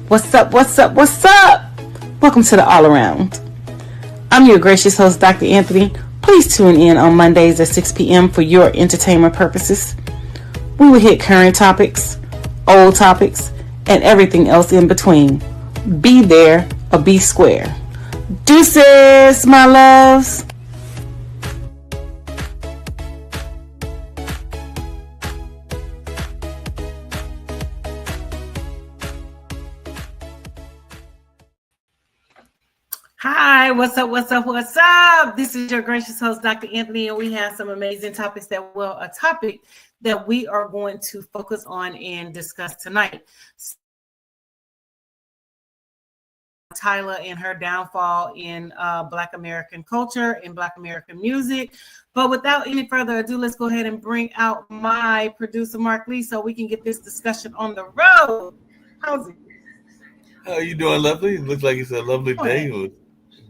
What's up? What's up? What's up? Welcome to the All Around. I'm your gracious host, Dr. Anthony. Please tune in on Mondays at 6 p.m. for your entertainment purposes. We will hit current topics, old topics, and everything else in between. Be there or be square. Deuces, my loves. Hi, what's up, what's up, what's up? This is your gracious host, Dr. Anthony, and we have some amazing topics a topic that we are going to focus on and discuss tonight. Tyla and her downfall in Black American culture and Black American music. But without any further ado, let's go ahead and bring out my producer, Mark Lee, so we can get this discussion on the road. How's it? How are you doing, lovely? It looks like it's a lovely day. We're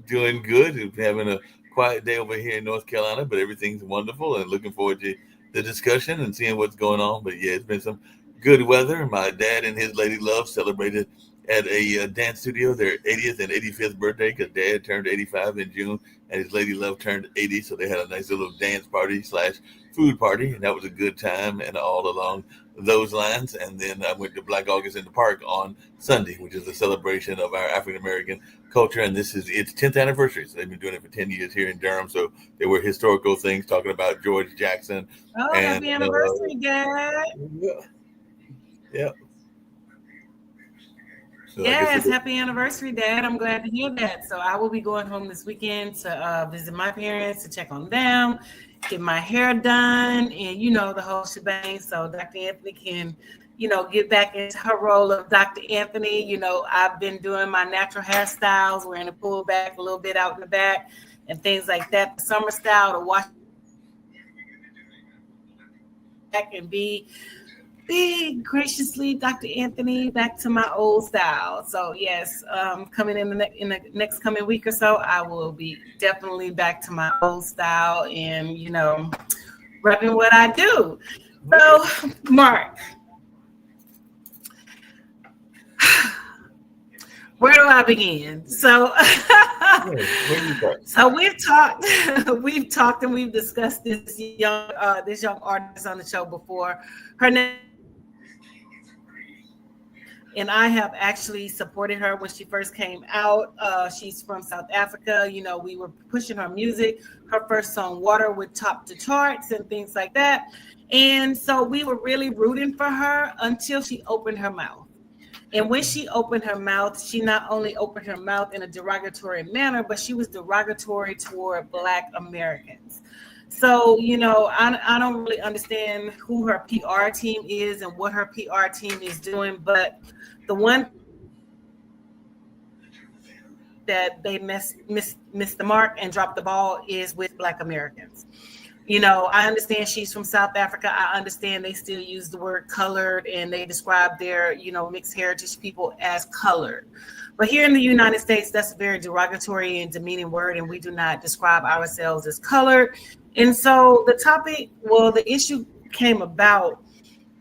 doing good. We're having a quiet day over here in North Carolina, but everything's wonderful and looking forward to the discussion and seeing what's going on. But yeah, it's been some good weather. My dad and his lady love celebrated at a dance studio their 80th and 85th birthday because Dad turned 85 in June and his lady love turned 80. So they had a nice little dance party / food party, and that was a good time and all along those lines. And then I went to Black August in the Park on Sunday, which is a celebration of our African American culture, and this is its 10th anniversary. So they've been doing it for 10 years here in Durham. So there were historical things talking about George Jackson. Oh, happy anniversary, Dad. Yeah. So yes, happy anniversary, Dad. I'm glad to hear that. So I will be going home this weekend to visit my parents, to check on them, get my hair done, and the whole shebang. So Dr. Anthony can, get back into her role of Dr. Anthony. I've been doing my natural hairstyles, wearing a pull back a little bit out in the back and things like that. The summer style to wash back and be graciously, Dr. Anthony, back to my old style. So yes, coming in the next coming week or so, I will be definitely back to my old style and repping what I do. So, Mark, where do I begin? So, so we've talked, and we've discussed this young artist on the show before. Her name. And I have actually supported her when she first came out. She's from South Africa. We were pushing her music. Her first song, Water, would top the charts and things like that. And so we were really rooting for her until she opened her mouth. And when she opened her mouth, she not only opened her mouth in a derogatory manner, but she was derogatory toward Black Americans. So, I don't really understand who her PR team is and what her PR team is doing, but the one that they missed the mark and dropped the ball is with Black Americans. I understand she's from South Africa. I understand they still use the word colored and they describe their, mixed heritage people as colored. But here in the United States, that's a very derogatory and demeaning word, and we do not describe ourselves as colored. And so the issue came about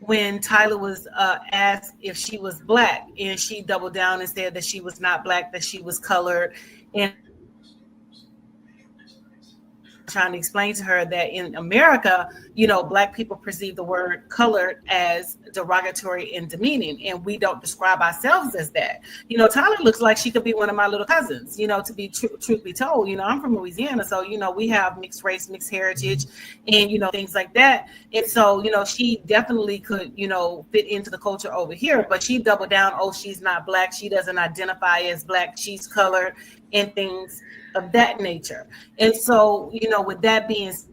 when Tyla was asked if she was Black, and she doubled down and said that she was not Black, that she was colored. And trying to explain to her that in America, Black people perceive the word colored as derogatory and demeaning, and we don't describe ourselves as that. Tyler looks like she could be one of my little cousins, to be truth be told. I'm from Louisiana, so we have mixed race, mixed heritage, and things like that. And so she definitely could fit into the culture over here, but she doubled down. Oh, she's not Black, she doesn't identify as Black, she's colored, and things of that nature. And so with that being said,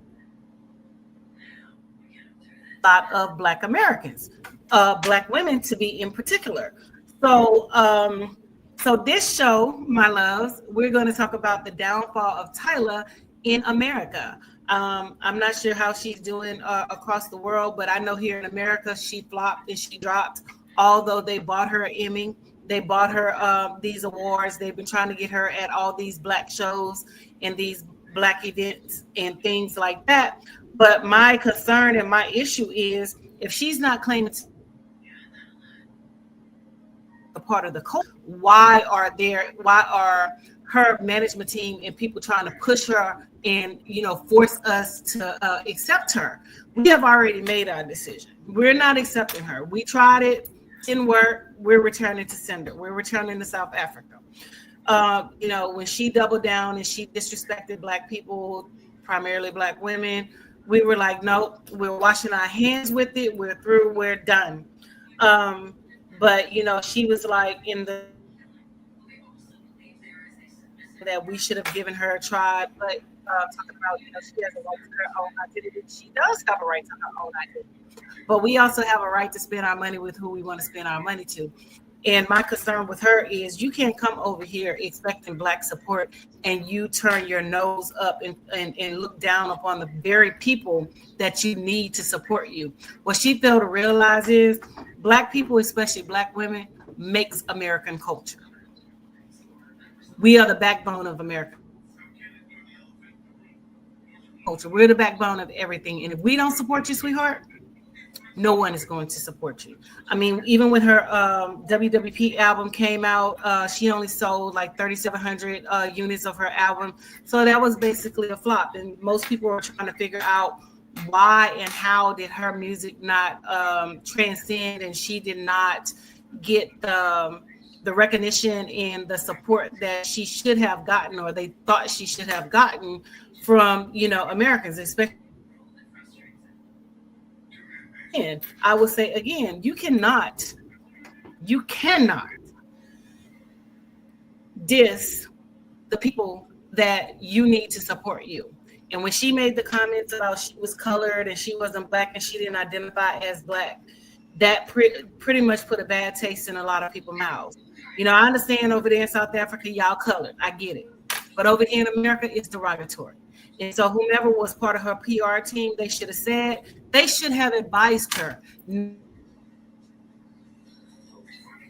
a lot of Black Americans, Black women to be in particular. So so this show, my loves, we're going to talk about the downfall of Tyla in America. I'm not sure how she's doing across the world, but I know here in America she flopped and she dropped. Although they bought her an Emmy, they bought her these awards. They've been trying to get her at all these Black shows and these Black events and things like that. But my concern and my issue is if she's not claiming a part of the culture, why are her management team and people trying to push her and, you know, force us to accept her? We have already made our decision. We're not accepting her. We tried it, didn't work. We're returning to sender. We're returning to South Africa. You know, when she doubled down and she disrespected Black people, primarily Black women, we were like, nope, we're washing our hands with it. We're through. We're done. But, you know, she was like that we should have given her a try. But talking about, you know, she has a right to her own identity. She does have a right to her own identity. But we also have a right to spend our money with who we want to spend our money to. And my concern with her is you can't come over here expecting Black support and you turn your nose up and look down upon the very people that you need to support you. What she failed to realize is Black people, especially Black women, makes American culture. We are the backbone of America culture. We're the backbone of everything. And if we don't support you, sweetheart, no one is going to support you. I mean, even when her WWP album came out, she only sold like 3,700 units of her album. So that was basically a flop. And most people are trying to figure out why and how did her music not transcend, and she did not get the recognition and the support that she should have gotten, or they thought she should have gotten from, you know, Americans, especially. And I will say again, you cannot diss the people that you need to support you. And when she made the comments about she was colored and she wasn't Black and she didn't identify as Black, that pretty much put a bad taste in a lot of people's mouths. You know, I understand over there in South Africa, y'all colored. I get it. But over here in America, it's derogatory. And so whomever was part of her PR team, they should have advised her,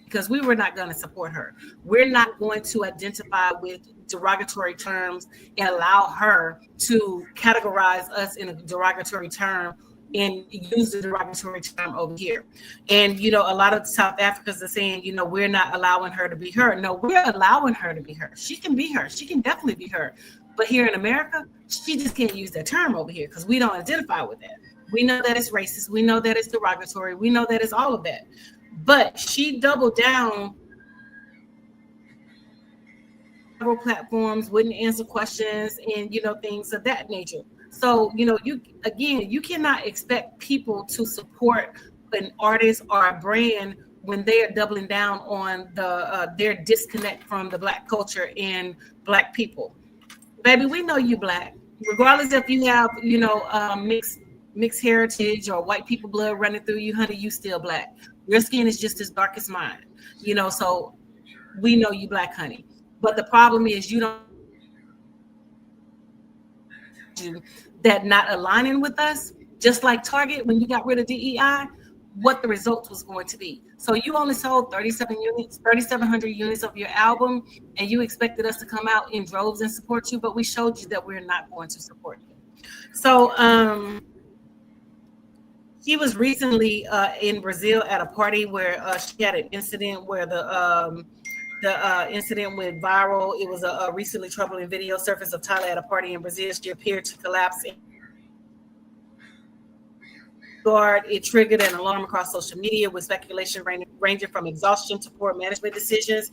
because we were not going to support her. We're not going to identify with derogatory terms and allow her to categorize us in a derogatory term and use the derogatory term over here. And, you know, a lot of South Africans are saying, you know, we're not allowing her to be her. No, we're allowing her to be her. She can be her. She can definitely be her. But here in America, she just can't use that term over here because we don't identify with that. We know that it's racist. We know that it's derogatory. We know that it's all of that. But she doubled down several platforms, wouldn't answer questions, and, you know, things of that nature. So, you know, you cannot expect people to support an artist or a brand when they are doubling down on their disconnect from the Black culture and Black people. Baby, we know you Black, regardless if you have, you know, mixed heritage or white people blood running through you, honey, you still Black. Your skin is just as dark as mine, you know, so we know you Black, honey. But the problem is you don't that not aligning with us, just like Target when you got rid of DEI, what the result was going to be. So you only sold 3,700 units of your album, and you expected us to come out in droves and support you, but we showed you that we're not going to support you. So she was recently in Brazil at a party where she had an incident where the incident went viral. It was a recently troubling video surfaced of Tyler at a party in Brazil. She appeared to collapse. It triggered an alarm across social media with speculation ranging from exhaustion to poor management decisions.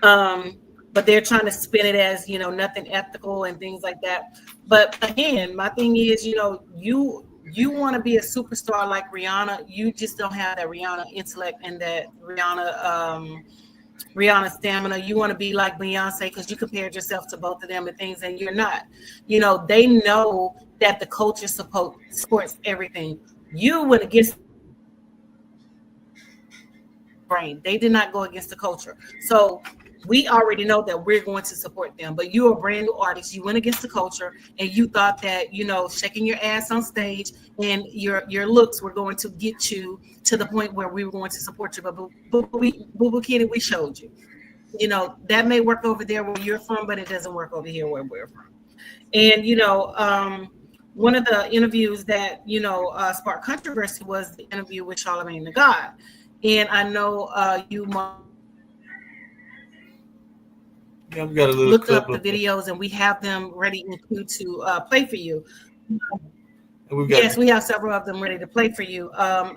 But they're trying to spin it as, you know, nothing ethical and things like that. But again, my thing is, you know, you want to be a superstar like Rihanna. You just don't have that Rihanna intellect and that Rihanna stamina. You want to be like Beyonce because you compared yourself to both of them and things, and you're not. You know, they know that the culture supports everything. You went against brain. They did not go against the culture. So we already know that we're going to support them. But you're a brand new artist. You went against the culture, and you thought that, you know, shaking your ass on stage and your looks were going to get you to the point where we were going to support you. But Boo Kitty, we showed you. You know, that may work over there where you're from, but it doesn't work over here where we're from. And, you know, one of the interviews that, you know, sparked controversy was the interview with Charlamagne the God. And I know you Yeah, we got a little look clip up the of, videos, and we have them ready in queue to play for you. and we've got. Yes, we have several of them ready to play for you. I'm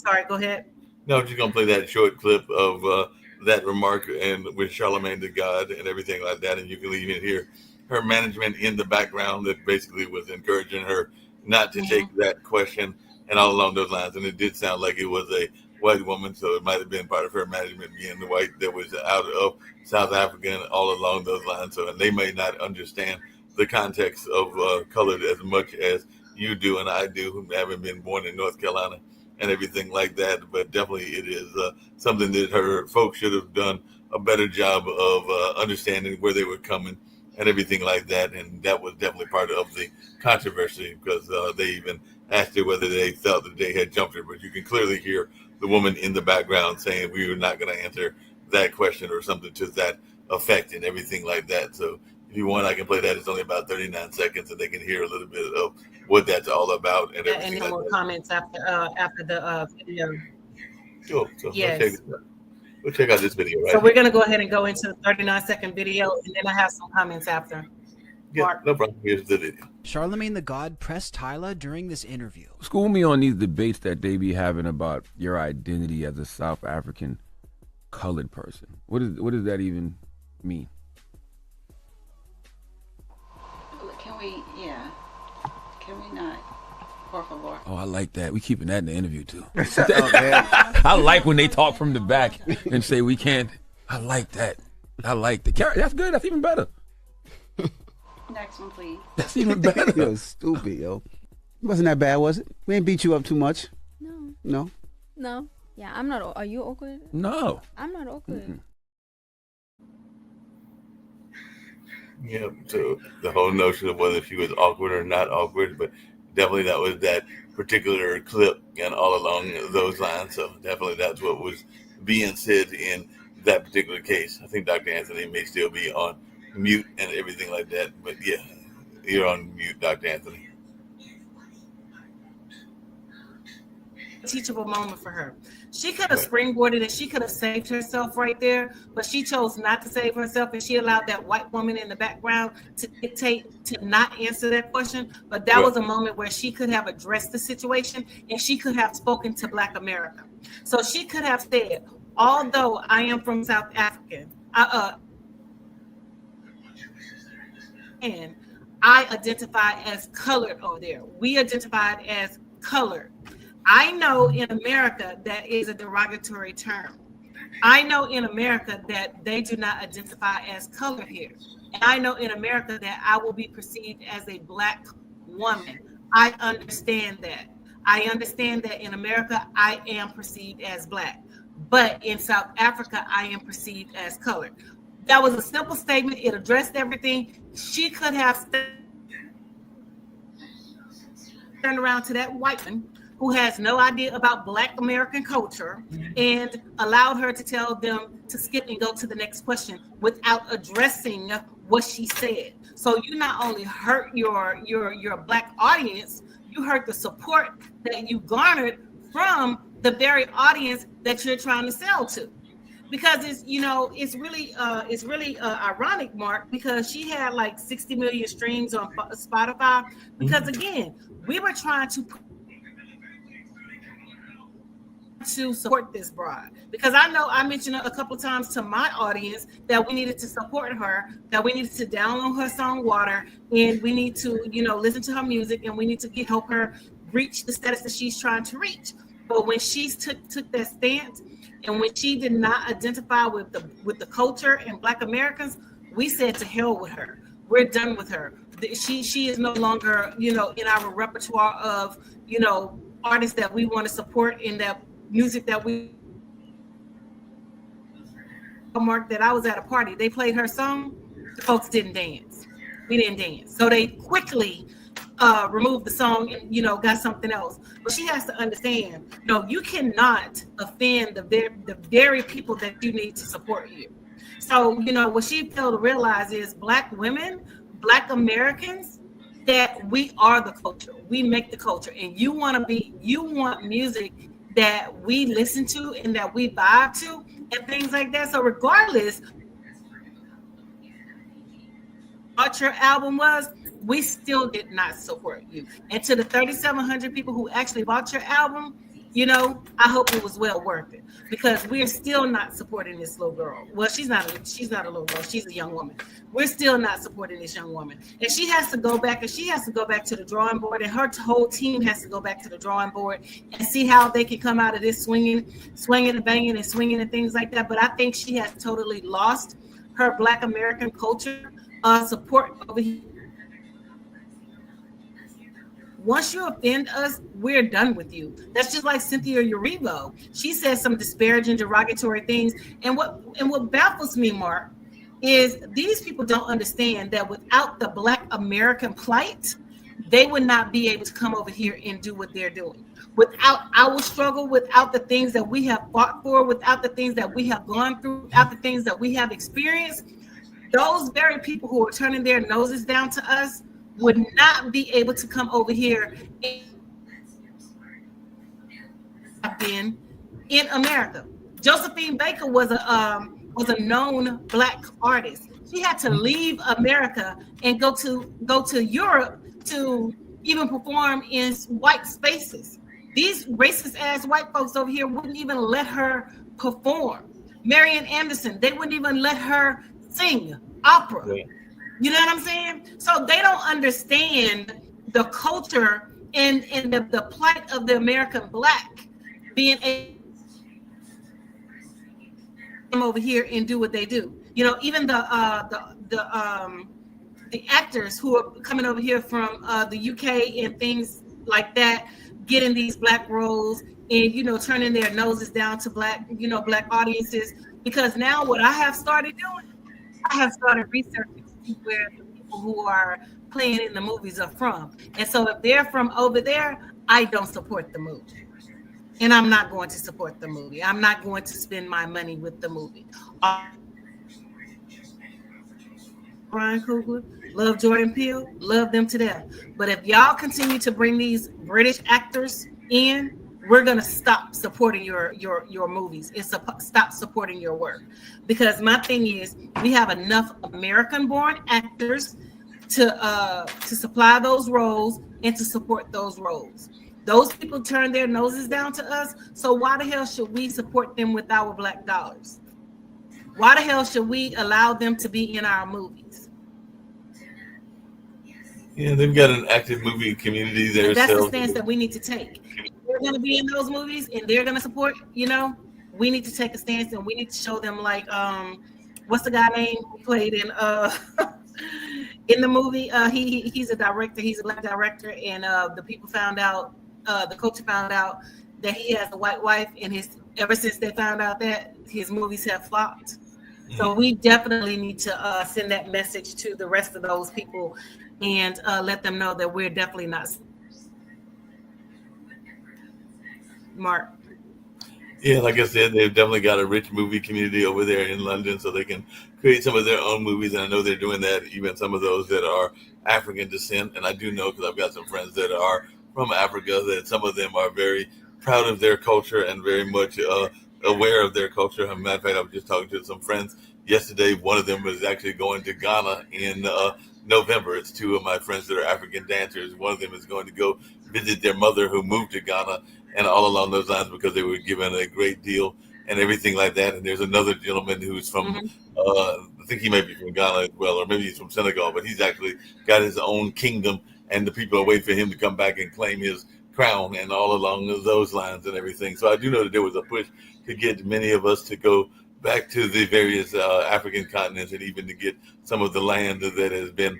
sorry, go ahead. No, I'm just gonna play that short clip of that remark and with Charlemagne the God and everything like that, and you can even hear her management in the background that basically was encouraging her not to take that question and all along those lines. And it did sound like it was a white woman, so it might have been part of her management being the white that was out of South Africa and all along those lines. So, and they may not understand the context of colored as much as you do and I do, who haven't been born in North Carolina and everything like that. But definitely it is something that her folks should have done a better job of understanding where they were coming and everything like that. And that was definitely part of the controversy because they even asked her whether they felt that they had jumped her. But you can clearly hear the woman in the background saying, we were not going to answer that question or something to that effect and everything like that. So if you want, I can play that. It's only about 39 seconds and they can hear a little bit of what that's all about. And and then more comments after the video. Sure. So yes. We'll check out this video. Right. So we're going to go ahead and go into the 39-second video, and then I have some comments after. Yeah, Mark. No problem. Here's the video. Charlemagne the God pressed Tyla during this interview. School me on these debates that they be having about your identity as a South African colored person. What does that even mean? Can we not? Por favor. Oh, I like that. We keeping that in the interview too. I like when they talk from the back and say we can't. I like that. I like the character. That's good. That's even better. Next one, please. That's even better. Yo, stupid, yo. Wasn't that bad, was it? We ain't beat you up too much. No. No? No. Yeah, I'm not. Are you awkward? No. I'm not awkward. Mm-mm. Yeah, so the whole notion of whether she was awkward or not awkward, but definitely that was that particular clip and all along those lines. So definitely that's what was being said in that particular case. I think Dr. Anthony may still be on mute and everything like that, but yeah, you're on mute, Dr. Anthony. Teachable moment for her. She could have springboarded and she could have saved herself right there, but she chose not to save herself, and she allowed that white woman in the background to dictate to not answer that question. But that was a moment where she could have addressed the situation and she could have spoken to Black America. So she could have said, although I am from South Africa, and I identify as colored over there. We identified as colored. I know in America that is a derogatory term. I know in America that they do not identify as colored here. And I know in America that I will be perceived as a Black woman. I understand that. I understand that in America, I am perceived as Black. But in South Africa, I am perceived as colored. That was a simple statement. It addressed everything. She could have turned around to that white man who has no idea about Black American culture and allowed her to tell them to skip and go to the next question without addressing what she said. So you not only hurt your Black audience, you hurt the support that you garnered from the very audience that you're trying to sell to. Because it's really ironic, Mark, because she had like 60 million streams on Spotify. Because again, we were trying to support this broad, because I know I mentioned a couple of times to my audience that we needed to support her, that we needed to download her song Water, and we need to listen to her music, and we need to help her reach the status that she's trying to reach. But when she took that stance, and when she did not identify with the culture and Black Americans, we said to hell with her. We're done with her. She is no longer in our repertoire of artists that we want to support in that music that we. Mark, that I was at a party, they played her song, the folks didn't dance. We didn't dance, so they quickly removed the song and got something else. But she has to understand, you cannot offend the very people that you need to support you. So what she failed to realize is Black women, Black Americans, that we are the culture. We make the culture, and you want music that we listen to and that we vibe to and things like that. So regardless what your album was, we still did not support you. And to the 3,700 people who actually bought your album, you know, I hope it was well worth it, because we're still not supporting this little girl. Well, she's not a little girl. She's a young woman. We're still not supporting this young woman. And she has to go back, to the drawing board, and her whole team has to go back to the drawing board and see how they can come out of this swinging and banging and swinging and things like that. But I think she has totally lost her Black American culture support over here. Once you offend us, we're done with you. That's just like Cynthia Erivo. She says some disparaging, derogatory things. And what baffles me, Mark, is these people don't understand that without the Black American plight, they would not be able to come over here and do what they're doing. Without our struggle, without the things that we have fought for, without the things that we have gone through, without the things that we have experienced, those very people who are turning their noses down to us would not be able to come over here and in America. Josephine Baker was a known Black artist. She had to leave America and go to Europe to even perform in white spaces. These racist ass white folks over here wouldn't even let her perform. Marian Anderson, they wouldn't even let her sing opera. Yeah. You know what I'm saying? So they don't understand the culture and the plight of the American Black being able to come over here and do what they do. You know, even the actors who are coming over here from the UK and things like that, getting these Black roles and, you know, turning their noses down to Black audiences. Because now what I have started doing, I have started researching where the people who are playing in the movies are from. And so if they're from over there, I don't support the movie. And I'm not going to support the movie. I'm not going to spend my money with the movie. Ryan Coogler, love Jordan Peele, love them to death. But if y'all continue to bring these British actors in, we're gonna stop supporting your movies. It's stop supporting your work, because my thing is we have enough American-born actors to supply those roles and to support those roles. Those people turn their noses down to us. So why the hell should we support them with our Black dollars? Why the hell should we allow them to be in our movies? Yeah, they've got an active movie community there. And that's the stance that we need to take. If they're going to be in those movies and they're going to support, you know, we need to take a stance and we need to show them, like, what's the guy name who played in the movie? He's a director. He's a Black director, and the people found out, the culture found out that he has a white wife, and ever since they found out that, his movies have flopped. Mm-hmm. So we definitely need to send that message to the rest of those people and let them know that we're definitely not. Mark. Yeah, like I said, they've definitely got a rich movie community over there in London, so they can create some of their own movies. And I know they're doing that, even some of those that are African descent. And I do know, because I've got some friends that are from Africa, that some of them are very proud of their culture and very much aware of their culture. As a matter of fact, I was just talking to some friends yesterday. One of them was actually going to Ghana in November. It's two of my friends that are African dancers. One of them is going to go visit their mother who moved to Ghana, and all along those lines, because they were given a great deal and everything like that. And there's another gentleman who's from, I think he may be from Ghana as well, or maybe he's from Senegal, but he's actually got his own kingdom, and the people are waiting for him to come back and claim his crown, and all along those lines and everything. So I do know that there was a push to get many of us to go back to the various African continents, and even to get some of the land that has been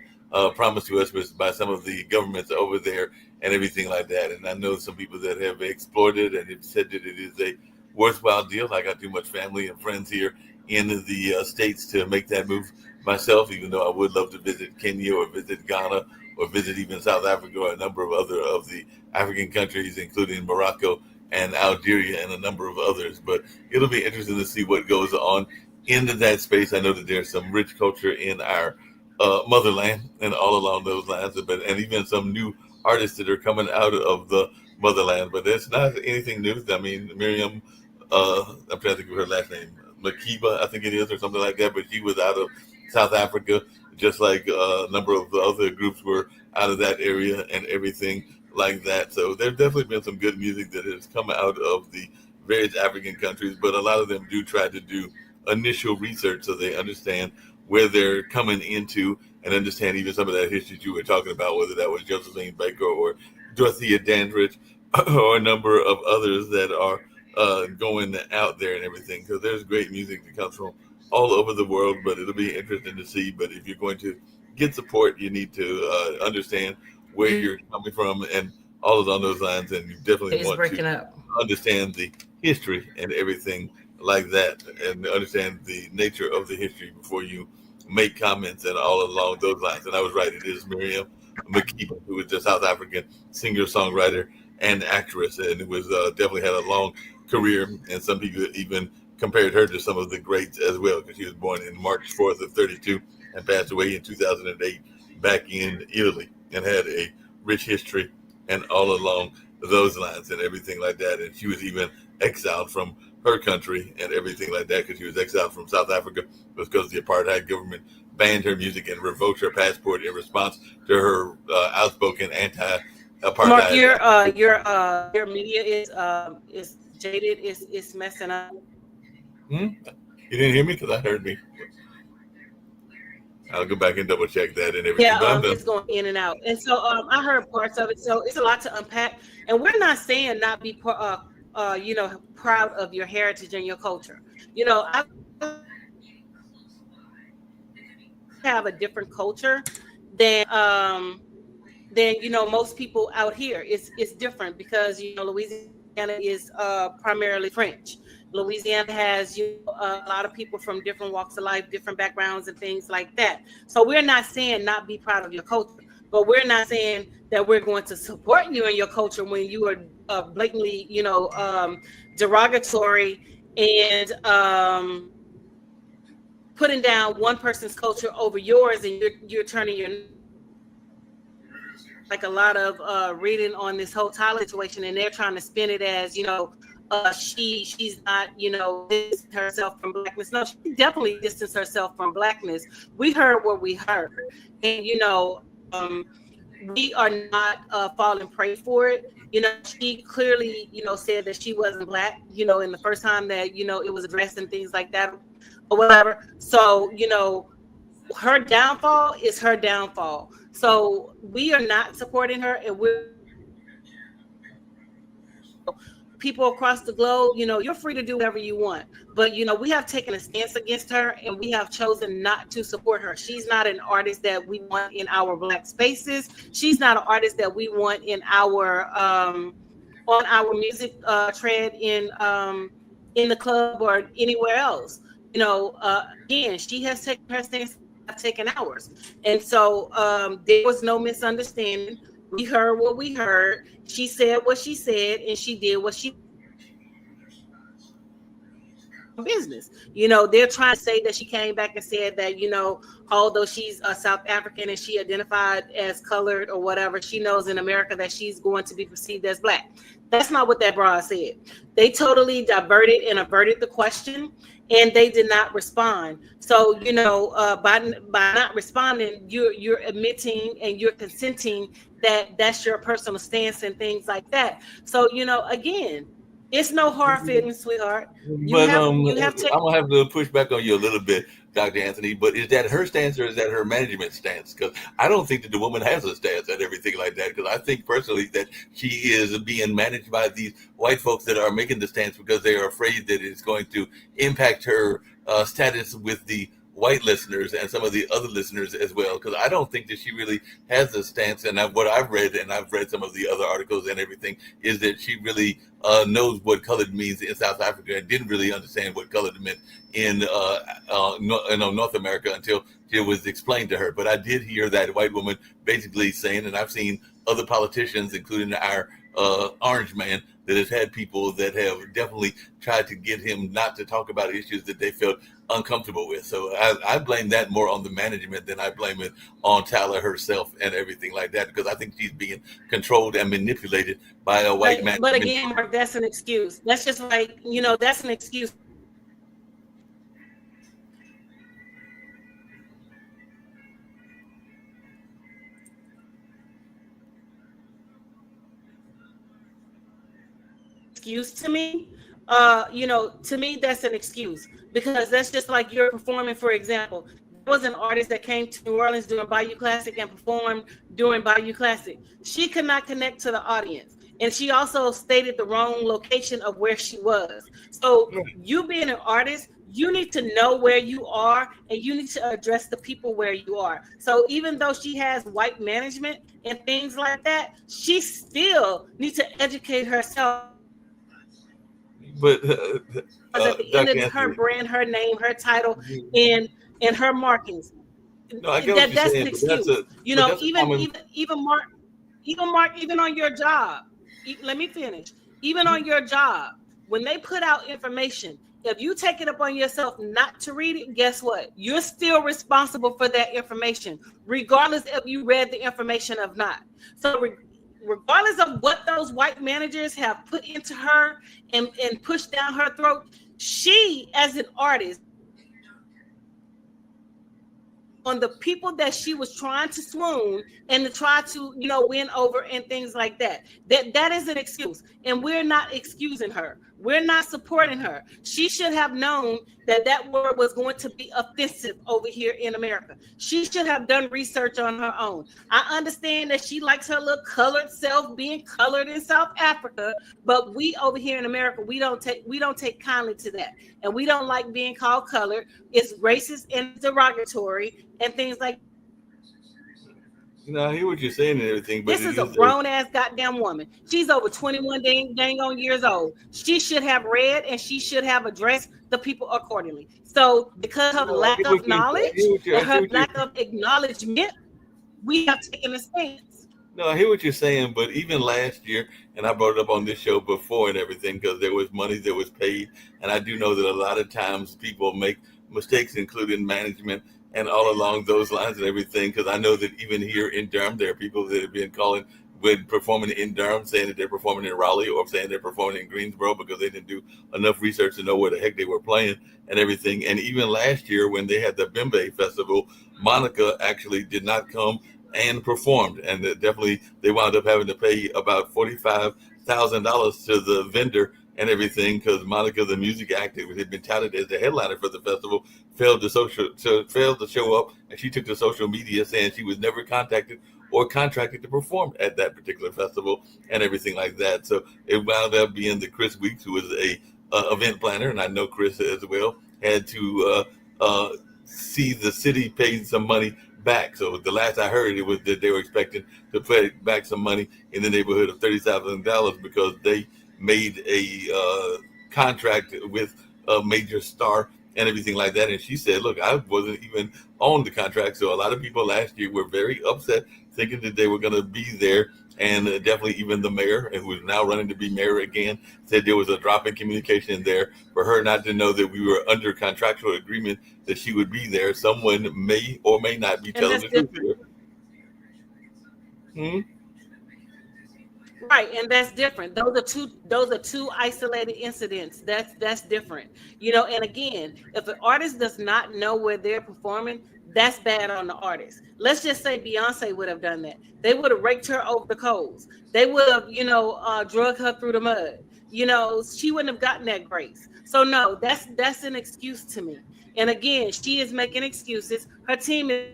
promised to us by some of the governments over there and everything like that. And I know some people that have explored it and have said that it is a worthwhile deal. I got too much family and friends here in the States to make that move myself, even though I would love to visit Kenya or visit Ghana or visit even South Africa or a number of other of the African countries, including Morocco and Algeria and a number of others. But it'll be interesting to see what goes on into that space. I know that there's some rich culture in our motherland and all along those lines, and even some new artists that are coming out of the motherland. But it's not anything new. I mean, Miriam, I'm trying to think of her last name, Makeba, I think it is, or something like that, but she was out of South Africa. just like a number of the other groups were out of that area and everything like that. So there's definitely been some good music that has come out of the various African countries, but a lot of them do try to do initial research so they understand where they're coming into and understand even some of that history you were talking about, whether that was Josephine Baker or Dorothea Dandridge or a number of others that are going out there and everything. Because there's great music that comes from all over the world, but it'll be interesting to see. But if you're going to get support, you need to understand where you're coming from and all along those lines, and you definitely want to understand the history and everything like that, and understand the nature of the history before you make comments and all along those lines. And I was right, it is Miriam Makeba, who is a South African singer, songwriter, and actress, and it was definitely had a long career, and some people even compared her to some of the greats as well, because she was born in March 4th of 32 and passed away in 2008 back in Italy, and had a rich history and all along those lines and everything like that. And she was even exiled from her country and everything like that, because she was exiled from South Africa because the apartheid government banned her music and revoked her passport in response to her outspoken anti-apartheid. Mark, your media is jaded, is messing up. You didn't hear me? Because I heard me. I'll go back and double check that and everything. Yeah, it's going in and out. And so I heard parts of it. So it's a lot to unpack. And we're not saying not be, proud of your heritage and your culture. I have a different culture than most people out here. It's different because Louisiana is primarily French. Louisiana has a lot of people from different walks of life, different backgrounds and things like that. So we're not saying not be proud of your culture, but we're not saying that we're going to support you in your culture when you are blatantly, derogatory and putting down one person's culture over yours, and you're turning your, like a lot of reading on this whole Tyler situation, and they're trying to spin it as she's not distanced herself from blackness. No, she definitely distanced herself from blackness. We heard what we heard, and we are not falling prey for it. She clearly said that she wasn't black in the first time that it was addressed and things like that or whatever. So her downfall is her downfall. So we are not supporting her, and we're people across the globe, you're free to do whatever you want. But, we have taken a stance against her, and we have chosen not to support her. She's not an artist that we want in our Black spaces. She's not an artist that we want in our on our music tread in the club or anywhere else. Again, she has taken her stance, I've taken ours. And so there was no misunderstanding. We heard what we heard. She said what she said, and she did what she business. They're trying to say that she came back and said that, although she's a South African and she identified as colored or whatever, she knows in America that she's going to be perceived as black. That's not what that broad said. They totally diverted and averted the question, and they did not respond. So, by not responding, you're admitting and you're consenting that that's your personal stance and things like that. So, again, it's no hard feelings, sweetheart. I'm gonna have to push back on you a little bit, Dr. Anthony. But is that her stance or is that her management stance? Because I don't think that the woman has a stance and everything like that. Because I think personally that she is being managed by these white folks that are making the stance because they are afraid that it's going to impact her status with the white listeners and some of the other listeners as well, because I don't think that she really has a stance. And what I've read, and I've read some of the other articles and everything, is that she really knows what colored means in South Africa and didn't really understand what colored meant in North America until it was explained to her. But I did hear that white woman basically saying, and I've seen other politicians, including our orange man, that has had people that have definitely tried to get him not to talk about issues that they felt uncomfortable with. So I blame that more on the management than I blame it on Tyler herself and everything like that, because I think she's being controlled and manipulated by a white man. But again, Mark, that's an excuse. That's just like, that's an excuse. excuse to me. To me, that's an excuse because that's just like you're performing. For example, there was an artist that came to New Orleans during Bayou Classic and performed during Bayou Classic. She could not connect to the audience. And she also stated the wrong location of where she was. So you being an artist, you need to know where you are and you need to address the people where you are. So even though she has white management and things like that, she still needs to educate herself. But At the end of her brand, her name, her title, and her markings. No, I get what you're That's saying, an excuse. Even Mark, even on your job. Let me finish. Even on your job, when they put out information, if you take it upon yourself not to read it, guess what? You're still responsible for that information, regardless if you read the information or not. So regardless of what those white managers have put into her and pushed down her throat, she, as an artist, on the people that she was trying to swoon and to try to, win over and things like that. That is an excuse. And we're not excusing her. We're not supporting her. She should have known that word was going to be offensive over here in America. She should have done research on her own. I understand that she likes her little colored self being colored in South Africa, but we over here in America, we don't take kindly to that. And we don't like being called colored. It's racist and derogatory and things like that. I hear what you're saying and everything, but this is a grown-ass goddamn woman. She's over 21 dang on years old. She should have read and she should have addressed the people accordingly. So because of lack of knowledge and her lack of acknowledgement, we have taken a stance. No, I hear what you're saying, but even last year, and I brought it up on this show before and everything, because there was money that was paid, and I do know that a lot of times people make mistakes, including management, and all along those lines and everything, because I know that even here in Durham, there are people that have been calling when performing in Durham, saying that they're performing in Raleigh or saying they're performing in Greensboro because they didn't do enough research to know where the heck they were playing and everything. And even last year when they had the Bembe Festival, Monica actually did not come and performed. And definitely they wound up having to pay about $45,000 to the vendor and everything, because Monica, the music act that had been touted as the headliner for the festival, failed to show up, and she took to social media saying she was never contacted or contracted to perform at that particular festival and everything like that. So it wound up being that Chris Weeks, who was a event planner, and I know Chris as well, had to see the city pay some money back. So the last I heard, it was that they were expecting to pay back some money in the neighborhood of $30,000 because they made a contract with a major star and everything like that. And she said, look, I wasn't even on the contract. So a lot of people last year were very upset, thinking that they were going to be there. And definitely even the mayor, who is now running to be mayor again, said there was a drop in communication there for her not to know that we were under contractual agreement that she would be there. Someone may or may not be telling the truth here. Right, and that's different. Those are two isolated incidents. That's different. And again, if an artist does not know where they're performing, that's bad on the artist. Let's just say Beyonce would have done that. They would have raked her over the coals. They would have, drug her through the mud. She wouldn't have gotten that grace. So no, that's an excuse to me. And again, she is making excuses. Her team is.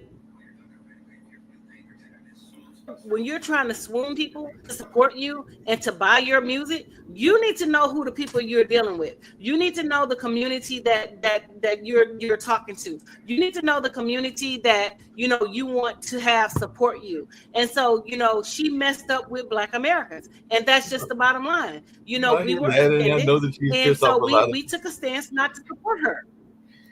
When you're trying to swoon people to support you and to buy your music, you need to know who the people you're dealing with. You need to know the community that you're talking to. You need to know the community that you want to have support you. And so she messed up with Black Americans, and that's just the bottom line. We were offended, and so we took a stance not to support her.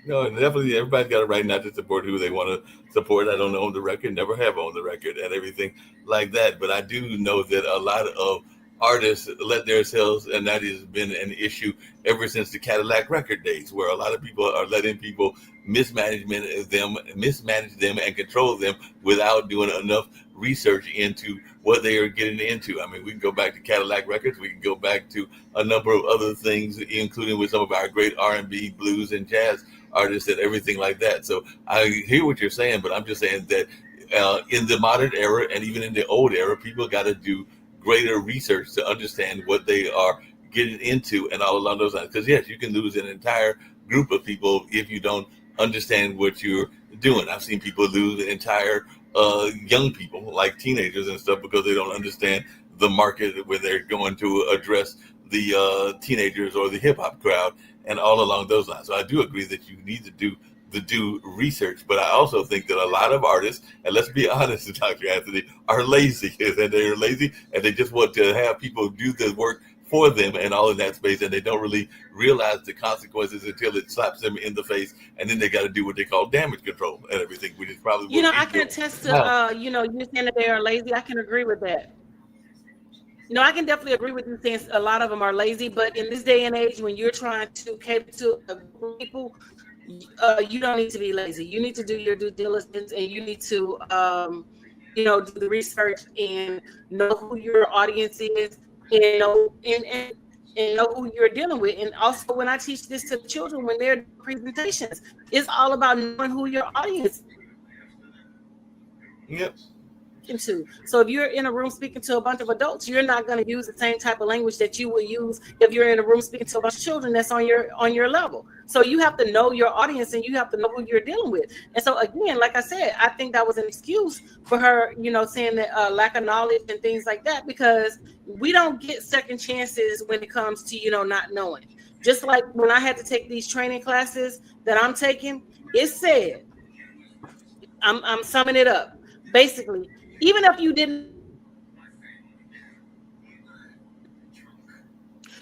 No, definitely everybody's got a right not to support who they want to support. I don't own the record, never have owned the record and everything like that. But I do know that a lot of artists let themselves, and that has been an issue ever since the Cadillac record days, where a lot of people are letting people mismanage them and control them without doing enough research into what they are getting into. I mean, we can go back to Cadillac Records. We can go back to a number of other things, including with some of our great R&B, blues, and jazz artists and everything like that. So I hear what you're saying, but I'm just saying that in the modern era and even in the old era, people got to do greater research to understand what they are getting into and all along those lines. Because yes, you can lose an entire group of people if you don't understand what you're doing. I've seen people lose entire young people, like teenagers and stuff, because they don't understand the market where they're going to address the teenagers or the hip hop crowd and all along those lines. So I do agree that you need to do research, but I also think that a lot of artists, and let's be honest, Dr. Anthony, are lazy, and they're lazy, and they just want to have people do the work for them and all in that space, and they don't really realize the consequences until it slaps them in the face, and then they got to do what they call damage control and everything, which is probably what I can attest to you saying that they are lazy. I can agree with that. I can definitely agree with you saying a lot of them are lazy, but in this day and age, when you're trying to cater to a group of people, you don't need to be lazy. You need to do your due diligence, and you need to do the research and know who your audience is, and know who you're dealing with. And also, when I teach this to children when they're doing presentations, it's all about knowing who your audience is. Yep. To. So if you're in a room speaking to a bunch of adults, you're not going to use the same type of language that you would use if you're in a room speaking to a bunch of children that's on your level. So you have to know your audience, and you have to know who you're dealing with. And so again, like I said, I think that was an excuse for her, saying that lack of knowledge and things like that, because we don't get second chances when it comes to not knowing. Just like when I had to take these training classes that I'm taking, it said, I'm summing it up, basically. Even if you didn't.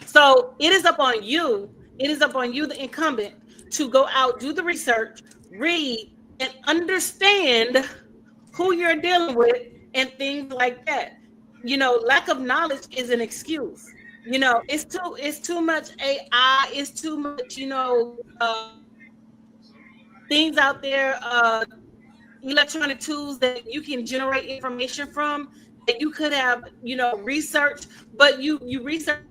So it is up on you. It is up on you, the incumbent, to go out, do the research, read, and understand who you're dealing with and things like that. Lack of knowledge is an excuse. It's too much AI. It's too much, things out there. Electronic tools that you can generate information from that you could have, researched, but you research.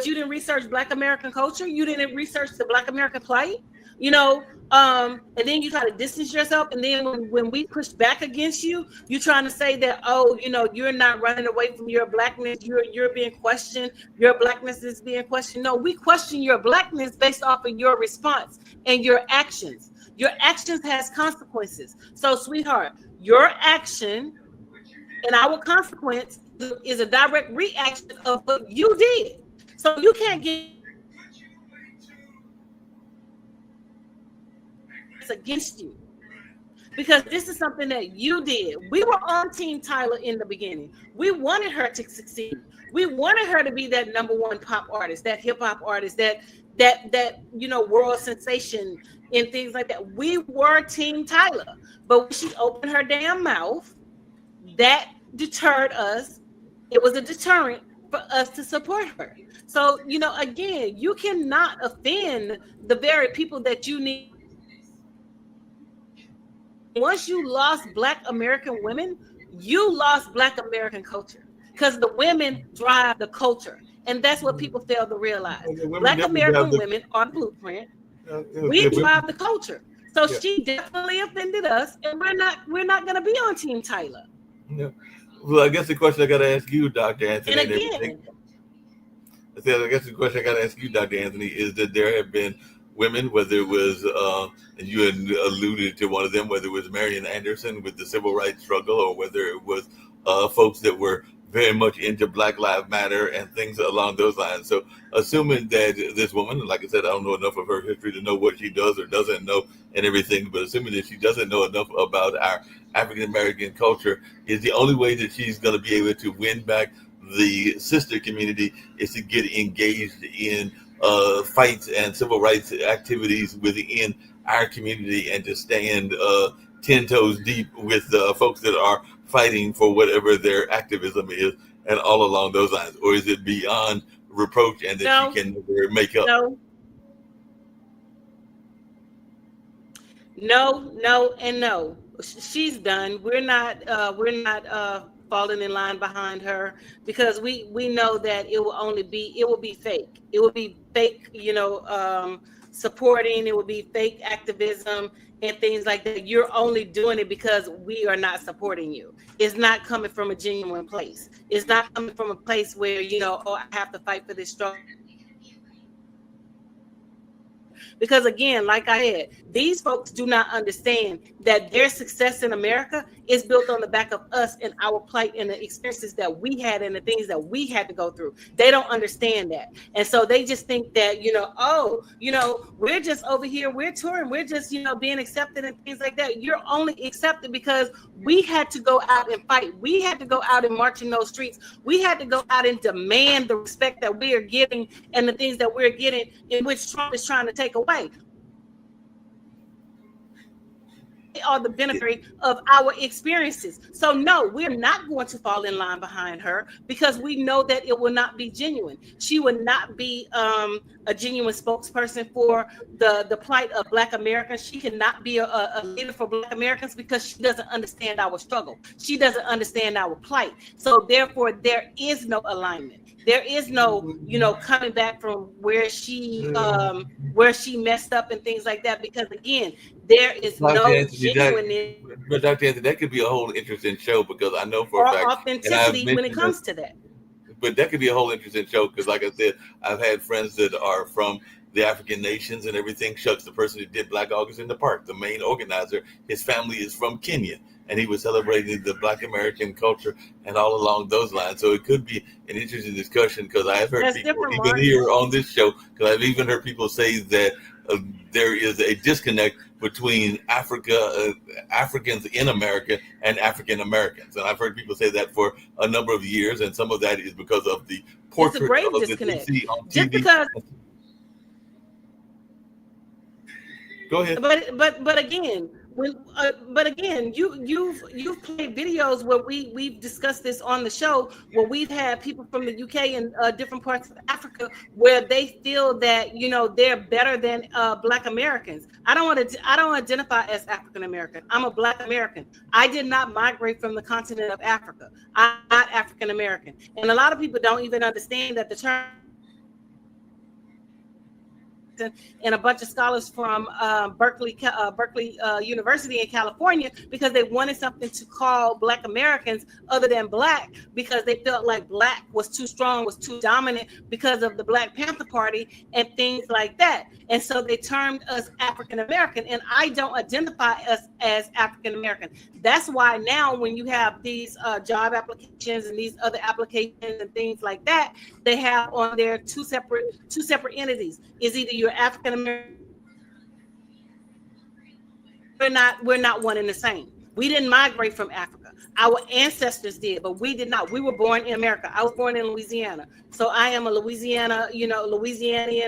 You didn't research Black American culture. You didn't research the Black American plight, and then you try to distance yourself. And then when we push back against you, you're trying to say that, you're not running away from your Blackness. You're being questioned. Your Blackness is being questioned. No, we question your Blackness based off of your response and your actions. Your actions has consequences. So, sweetheart, your action and our consequence is a direct reaction of what you did. So you can't get it's against you, because this is something that you did. We were on Team Tyler in the beginning. We wanted her to succeed. We wanted her to be that #1 pop artist, that hip hop artist, that world sensation and things like that. We were Team Tyler, but when she opened her damn mouth, that deterred us. It was a deterrent for us to support her. So, again, you cannot offend the very people that you need. Once you lost Black American women, you lost Black American culture, because the women drive the culture. And that's what people fail to realize. Black American women are the blueprint. We drive the culture. So she definitely offended us, and we're not going to be on Team Tyler. Yeah. Well, I guess the question I got to ask you, Dr. Anthony, and again, I guess the question I got to ask you, Dr. Anthony, is that there have been women, whether it was, and you had alluded to one of them, whether it was Marian Anderson with the civil rights struggle, or whether it was folks that were very much into Black Lives Matter and things along those lines. So assuming that this woman, like I said, I don't know enough of her history to know what she does or doesn't know and everything, but assuming that she doesn't know enough about our African-American culture, is the only way that she's going to be able to win back the sister community is to get engaged in fights and civil rights activities within our community, and to stand 10 toes deep with folks that are fighting for whatever their activism is and all along those lines? Or is it beyond reproach and that she can never make up? No. She's done. We're not falling in line behind her, because we know that it will be fake. It will be fake, supporting. It would be fake activism and things like that. You're only doing it because we are not supporting you. It's not coming from a genuine place. It's not coming from a place where, oh, I have to fight for this struggle. Because again, like I said, these folks do not understand that their success in America is built on the back of us and our plight and the experiences that we had and the things that we had to go through. They don't understand that. And so they just think that, we're just over here, we're touring, we're just, being accepted and things like that. You're only accepted because we had to go out and fight. We had to go out and march in those streets. We had to go out and demand the respect that we are getting and the things that we're getting, in which Trump is trying to take away. They are the benefit of our experiences. So no, we're not going to fall in line behind her because we know that it will not be genuine. She would not be a genuine spokesperson for the plight of Black Americans. She cannot be a leader for Black Americans because she doesn't understand our struggle. She doesn't understand our plight. So therefore, there is no alignment. There is no, coming back from where she messed up and things like that. Because again, there is no genuineness. But Dr. Anthony, that could be a whole interesting show because I know for a fact authenticity when it comes to that. But that could be a whole interesting show because, like I said, I've had friends that are from the African nations and everything. Shucks, the person who did Black August in the Park, the main organizer, his family is from Kenya. And he was celebrating the Black American culture and all along those lines. So it could be an interesting discussion because I've heard people even here on this show, because I've even heard people say that there is a disconnect between Africans in America and African Americans. And I've heard people say that for a number of years. And some of that is because of the portrait that they see on TV. Just because. Go ahead. But again, you've played videos where we've discussed this on the show where we've had people from the UK and different parts of Africa where they feel that they're better than Black Americans. I don't identify as African American. I'm a Black American. I did not migrate from the continent of Africa. I'm not African American, and a lot of people don't even understand that the term. And a bunch of scholars from Berkeley University in California because they wanted something to call Black Americans other than Black because they felt like Black was too strong, was too dominant because of the Black Panther Party and things like that. And so they termed us African American, and I don't identify us as African American. That's why now when you have these job applications and these other applications and things like that, they have on there two separate entities. Is either you're African American. We're not one and the same. We didn't migrate from Africa. Our ancestors did, but we did not. We were born in America. I was born in Louisiana. So I am a Louisianian,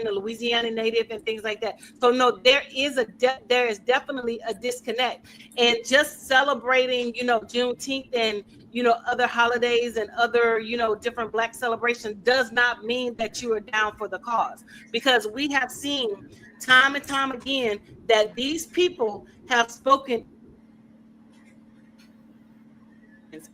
a Louisiana native and things like that. So no, there is definitely a disconnect. And just celebrating, Juneteenth and, other holidays and other, different Black celebrations does not mean that you are down for the cause. Because we have seen time and time again that these people have spoken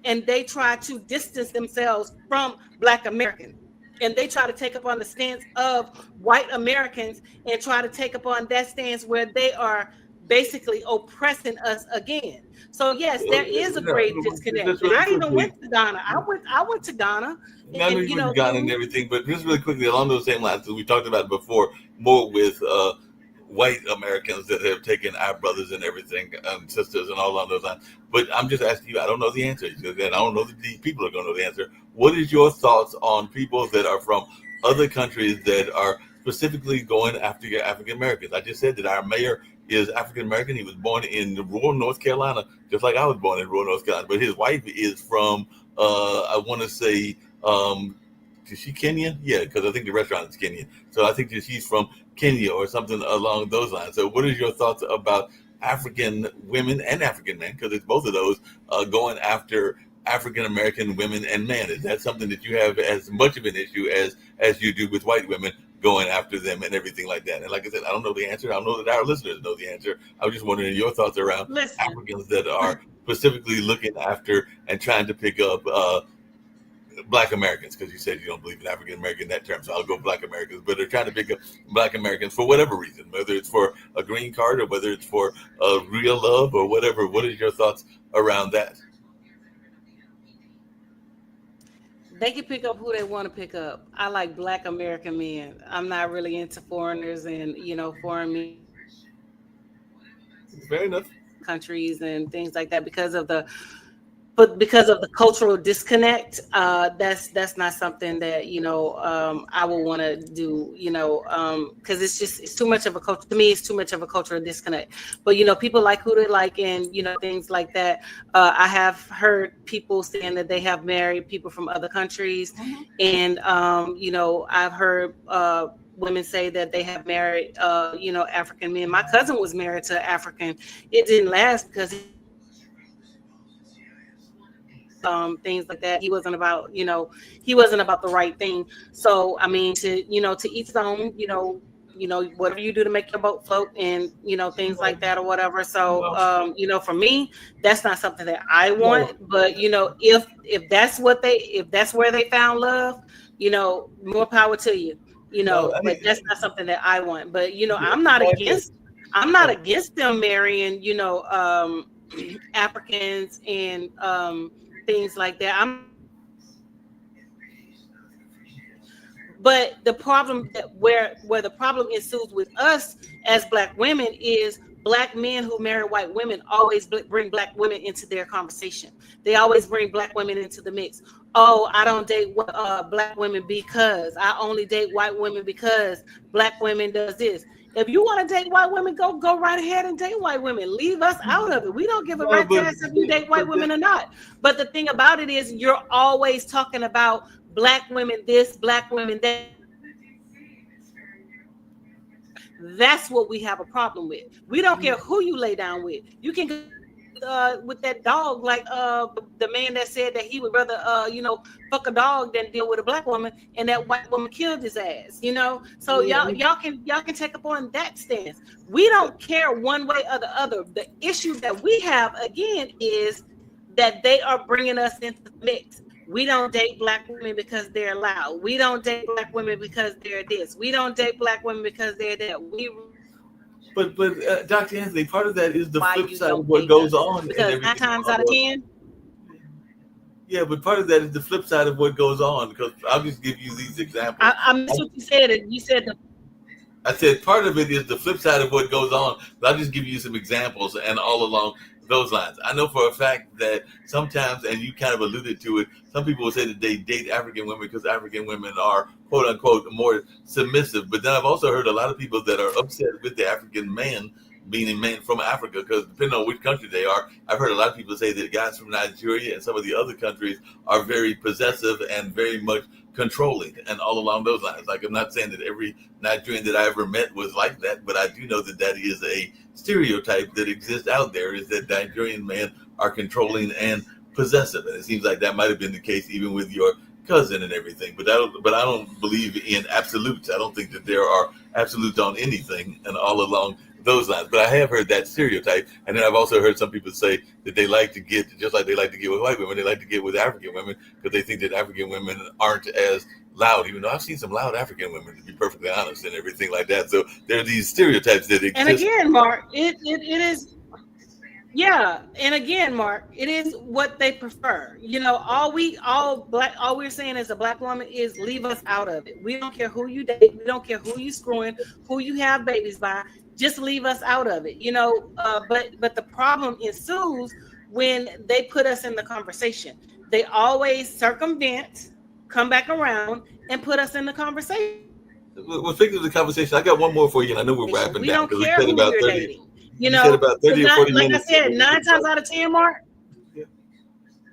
and they try to distance themselves from Black Americans. And they try to take up on the stance of white Americans and try to take up on that stance where they are basically oppressing us again. So yes, there is a great disconnect. And I even went to Ghana. I went to Ghana. And, I know you went to Ghana and everything, but just really quickly along those same lines, we talked about it before, more with white Americans that have taken our brothers and everything, sisters and all along those lines. But I'm just asking you, I don't know the answer. And I don't know that these people are going to know the answer. What is your thoughts on people that are from other countries that are specifically going after your African Americans? I just said that our mayor is African American. He was born in rural North Carolina, just like I was born in rural North Carolina. But his wife is from, I want to say, is she Kenyan? Yeah, because I think the restaurant is Kenyan. So I think that she's from Kenya or something along those lines. So what is your thoughts about African women and African men, because it's both of those, going after African American women and men? Is that something that you have as much of an issue as you do with white women going after them and everything like that? And like I said, I don't know the answer. I don't know that our listeners know the answer. I was just wondering your thoughts around Africans that are specifically looking after and trying to pick up Black Americans, because you said you don't believe in African American in that term, so I'll go Black Americans, but they're trying to pick up Black Americans for whatever reason, whether it's for a green card or whether it's for real love or whatever. What is your thoughts around that? They can pick up who they want to pick up. I like Black American men. I'm not really into foreigners and, foreign Fair enough. countries and things like that because of the cultural disconnect. That's not something that I will want to do, because it's too much of a culture. To me, it's too much of a cultural disconnect. But people like who they like, and things like that. I have heard people saying that they have married people from other countries, and I've heard women say that they have married African men. My cousin was married to African. It didn't last because things like that. He wasn't about the right thing. So I mean, to each his own. Whatever you do to make your boat float, and things like that or whatever. So for me, that's not something that I want. But if that's where they found love, more power to you. But that's not something that I want. But I'm not against them marrying Africans and things like that. But the problem where the problem ensues with us as Black women is Black men who marry white women always bring Black women into their conversation. They always bring Black women into the mix. Oh, I don't date Black women because I only date white women because Black women does this. If you want to date white women, go right ahead and date white women. Leave us out of it. We don't give a rat's ass if you date white women or not. But the thing about it is you're always talking about Black women this, Black women that. That's what we have a problem with. We don't care who you lay down with. You can go with that dog, like the man that said that he would rather fuck a dog than deal with a Black woman, and that white woman killed his ass. So y'all can take up on that stance. We don't care one way or the other. The issue that we have again is that they are bringing us into the mix. We don't date Black women because they're loud. We don't date Black women because they're this. We don't date Black women because they're that. But Dr. Anthony, part of that is the flip side of what goes on. Because 9 times out of 10. Yeah, but part of that is the flip side of what goes on. Because I'll just give you these examples. I missed what you said. You said I said part of it is the flip side of what goes on. But I'll just give you some examples, and all along those lines. I know for a fact that sometimes, and you kind of alluded to it, some people will say that they date African women because African women are, quote unquote, more submissive. But then I've also heard a lot of people that are upset with the African man, meaning men from Africa, because depending on which country they are, I've heard a lot of people say that guys from Nigeria and some of the other countries are very possessive and very much controlling, and all along those lines. Like, I'm not saying that every Nigerian that I ever met was like that, but I do know that that is a stereotype that exists out there, is that Nigerian men are controlling and possessive. And it seems like that might have been the case even with your cousin and everything. But I don't believe in absolutes. I don't think that there are absolutes on anything, and all along those lines. But I have heard that stereotype. And then I've also heard some people say that they like to get, just like they like to get with white women, they like to get with African women because they think that African women aren't as loud, even though I've seen some loud African women, to be perfectly honest, and everything like that. So there are these stereotypes that exist. And again, Mark, it is, yeah. And again, Mark, it is what they prefer. All we're saying as a Black woman is leave us out of it. We don't care who you date. We don't care who you screwing, who you have babies by. Just leave us out of it, but the problem ensues when they put us in the conversation. They always circumvent, come back around, and put us in the conversation. Well, speaking of the conversation, I got one more for you, and I know we're wrapping down. We don't care who you're dating. You said about 30 or 40 like minutes. I said, 9 times out of 10, Mark. Yeah.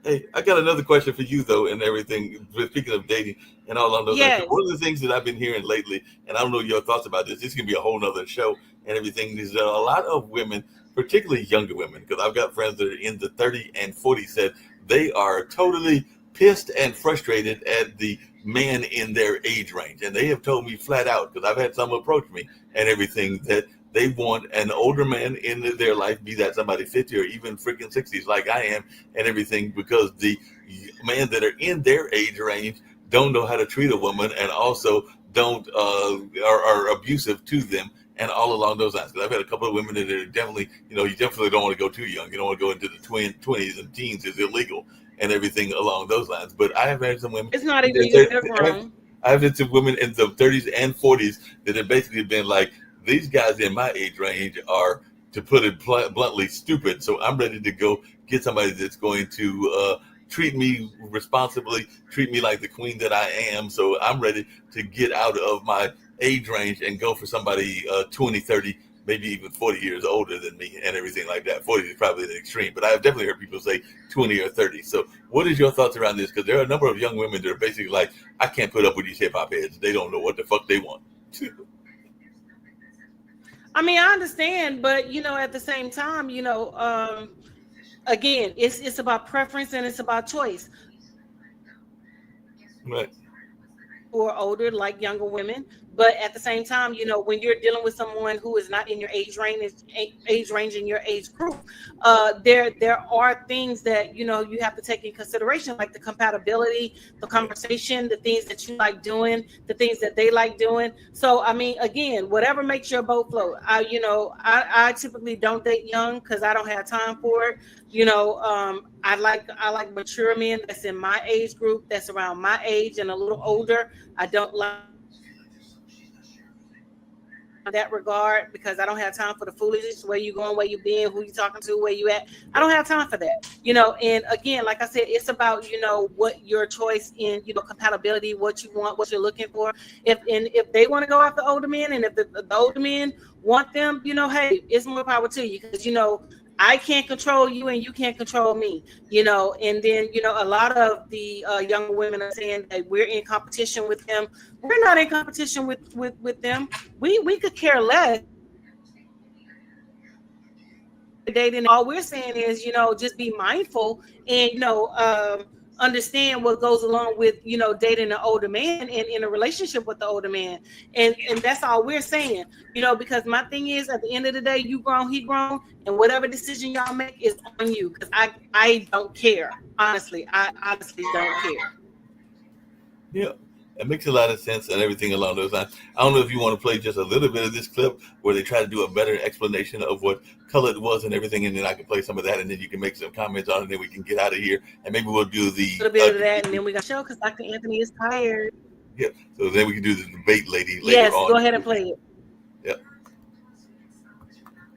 Hey, I got another question for you, though, and everything. Speaking of dating and all on those, one of the things that I've been hearing lately, and I don't know your thoughts about this. This can be a whole nother show and everything. Is that a lot of women, particularly younger women, because I've got friends that are in the 30 and 40, said they are totally pissed and frustrated at the man in their age range, and they have told me flat out, because I've had some approach me and everything, that they want an older man in their life, be that somebody 50 or even freaking 60s like I am and everything, because the men that are in their age range don't know how to treat a woman and also don't are abusive to them and all along those lines. Because I've had a couple of women that are definitely, you definitely don't want to go too young. You don't want to go into the 20s and teens. It's illegal and everything along those lines. But I have had some women. It's not illegal. They're grown. I've had some women in the 30s and 40s that have basically been like, these guys in my age range are, to put it bluntly, stupid. So I'm ready to go get somebody that's going to treat me responsibly, treat me like the queen that I am. So I'm ready to get out of my age range and go for somebody 20, 30, maybe even 40 years older than me and everything like that. 40 is probably the extreme, but I've definitely heard people say 20 or 30. So what is your thoughts around this? Because there are a number of young women that are basically like, I can't put up with these hip hop heads. They don't know what the fuck they want. I mean, I understand, but at the same time, again, it's about preference and it's about choice. Right. Or older, like younger women, but at the same time, when you're dealing with someone who is not in your age range in your age group, there are things that you have to take in consideration, like the compatibility, the conversation, the things that you like doing, the things that they like doing. So I mean, again, whatever makes your boat float. I typically don't date young because I don't have time for it. I like mature men that's in my age group, that's around my age and a little older. I don't like that regard because I don't have time for the foolishness. Where you going, where you been, who you talking to, where you at. I don't have time for that. And again, like I said, it's about what your choice in compatibility, what you want, what you're looking for. If they want to go after older men, and if the older men want them, hey, it's more power to you, because I can't control you and you can't control me, and then, a lot of the younger women are saying that we're in competition with them. We're not in competition with them. We could care less. Dating, all we're saying is, just be mindful and, understand what goes along with, dating an older man and in a relationship with the older man. And that's all we're saying, because my thing is, at the end of the day, you grown, he grown, and whatever decision y'all make is on you. Because I don't care. Honestly, I honestly don't care. Yeah. It makes a lot of sense and everything along those lines. I don't know if you want to play just a little bit of this clip where they try to do a better explanation of what colored was and everything, and then I can play some of that, and then you can make some comments on it, and then we can get out of here, and maybe we'll do the a little bit of that, and then we got show because Dr. Anthony is tired. Yeah, so then we can do the debate lady later yes, on. Go ahead and play it. Yeah.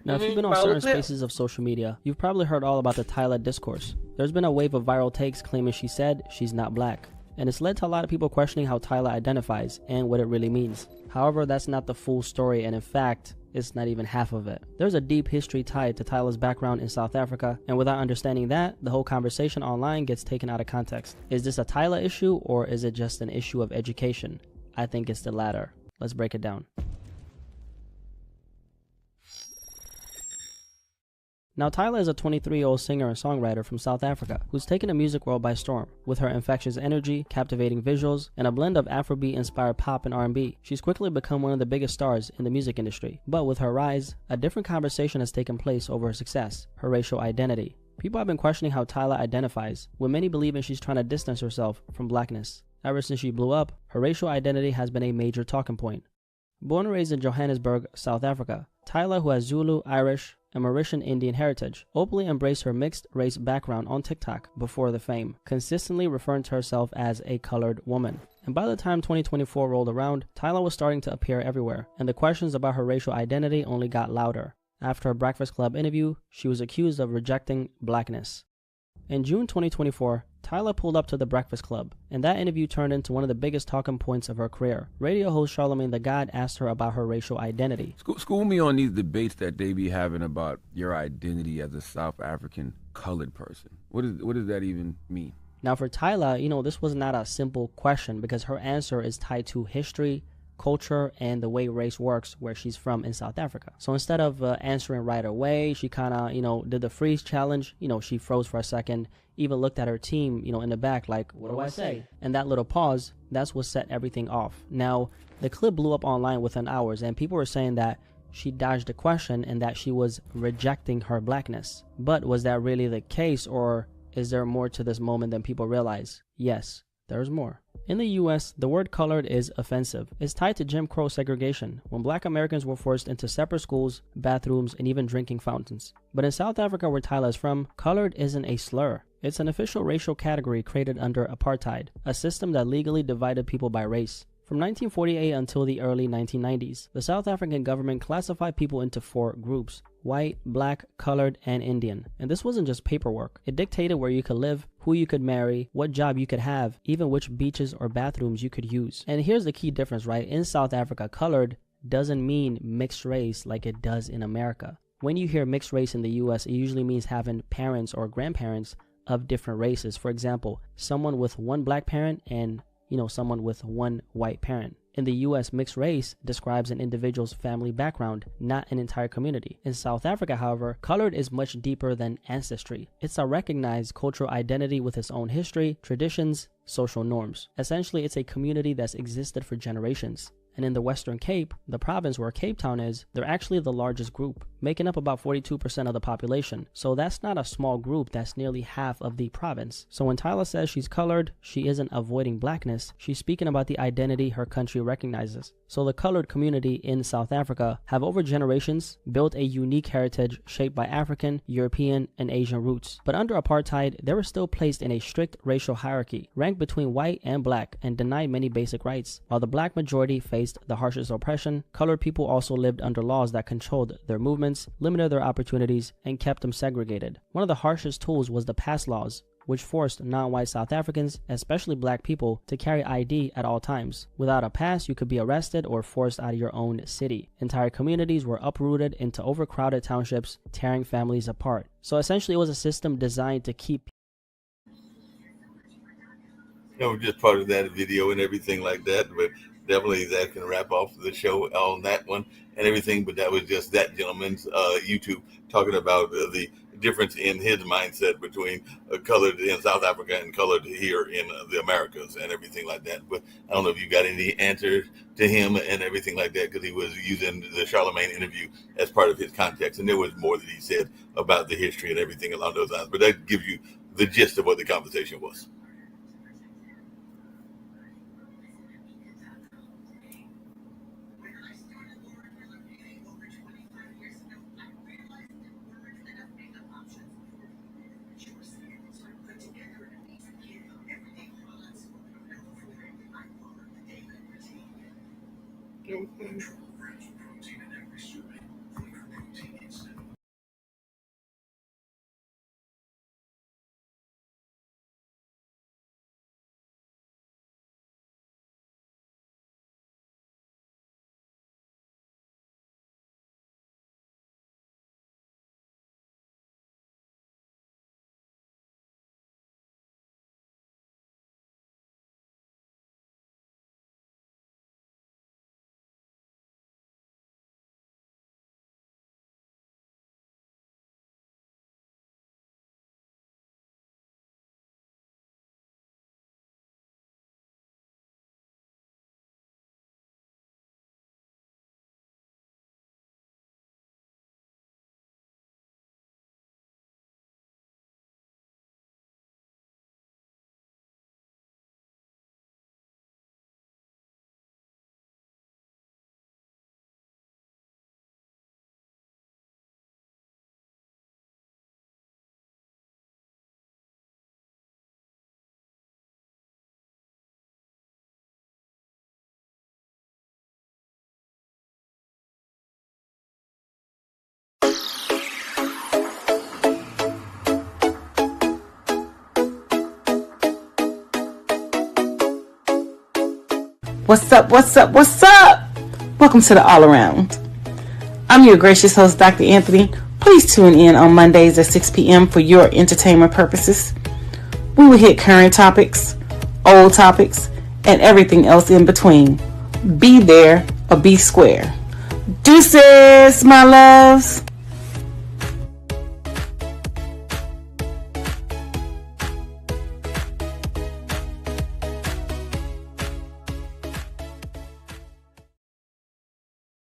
Now, if you've been on certain spaces of social media, you've probably heard all about the Tyla discourse. There's been a wave of viral takes claiming she said she's not black, and it's led to a lot of people questioning how Tyla identifies and what it really means. However, that's not the full story, and in fact, it's not even half of it. There's a deep history tied to Tyla's background in South Africa, and without understanding that, the whole conversation online gets taken out of context. Is this a Tyla issue, or is it just an issue of education? I think it's the latter. Let's break it down. Now, Tyla is a 23-year-old singer and songwriter from South Africa who's taken the music world by storm. With her infectious energy, captivating visuals, and a blend of Afrobeat-inspired pop and R&B, she's quickly become one of the biggest stars in the music industry. But with her rise, a different conversation has taken place over her success, her racial identity. People have been questioning how Tyla identifies, with many believing she's trying to distance herself from blackness. Ever since she blew up, her racial identity has been a major talking point. Born and raised in Johannesburg, South Africa, Tyla, who has Zulu, Irish, and Mauritian Indian heritage, openly embraced her mixed race background on TikTok before the fame, consistently referring to herself as a colored woman. And by the time 2024 rolled around, Tyla was starting to appear everywhere, and the questions about her racial identity only got louder. After a Breakfast Club interview, she was accused of rejecting blackness. In June 2024, Tyla pulled up to the Breakfast Club, and that interview turned into one of the biggest talking points of her career. Radio host Charlamagne Tha God asked her about her racial identity. School me on these debates that they be having about your identity as a South African colored person. What does that even mean? Now for Tyla, this was not a simple question because her answer is tied to history, culture, and the way race works where she's from in South Africa. So instead of answering right away, she kind of, did the freeze challenge. She froze for a second, even looked at her team, in the back like, what do I say? And that little pause, that's what set everything off. Now, the clip blew up online within hours, and people were saying that she dodged the question and that she was rejecting her blackness. But was that really the case, or is there more to this moment than people realize? Yes, there's more. In the US, the word colored is offensive. It's tied to Jim Crow segregation, when black Americans were forced into separate schools, bathrooms, and even drinking fountains. But in South Africa, where Tyla is from, colored isn't a slur. It's an official racial category created under apartheid, a system that legally divided people by race. From 1948 until the early 1990s, the South African government classified people into 4 groups: white, black, colored, and Indian. And this wasn't just paperwork. It dictated where you could live, who you could marry, what job you could have, even which beaches or bathrooms you could use. And here's the key difference, right? In South Africa, colored doesn't mean mixed race like it does in America. When you hear mixed race in the US, it usually means having parents or grandparents of different races. For example, someone with one black parent and someone with one white parent. In the US, mixed race describes an individual's family background, not an entire community. In South Africa, however, colored is much deeper than ancestry. It's a recognized cultural identity with its own history, traditions, social norms. Essentially, it's a community that's existed for generations. And in the Western Cape, the province where Cape Town is, they're actually the largest group, making up about 42% of the population. So that's not a small group, that's nearly half of the province. So when Tyla says she's colored, she isn't avoiding blackness, she's speaking about the identity her country recognizes. So the colored community in South Africa have over generations built a unique heritage shaped by African, European, and Asian roots. But under apartheid, they were still placed in a strict racial hierarchy, ranked between white and black, and denied many basic rights. While the black majority faced the harshest oppression, colored people also lived under laws that controlled their movements, limited their opportunities, and kept them segregated. One of the harshest tools was the pass laws, which forced non-white South Africans, especially black people, to carry ID at all times. Without a pass, you could be arrested or forced out of your own city. Entire communities were uprooted into overcrowded townships, tearing families apart. So essentially, it was a system designed to keep just part of that video and everything like that, but definitely that can wrap off the show on that one and everything. But that was just that gentleman's YouTube talking about the difference in his mindset between colored in South Africa and colored here in the Americas and everything like that. But I don't know if you got any answers to him and everything like that, because he was using the Charlemagne interview as part of his context, and there was more that he said about the history and everything along those lines. But that gives you the gist of what the conversation was. What's up, what's up, what's up? Welcome to the All Around. I'm your gracious host, Dr. Anthony. Please tune in on Mondays at 6 p.m. for your entertainment purposes. We will hit current topics, old topics, and everything else in between. Be there or be square. Deuces, my loves.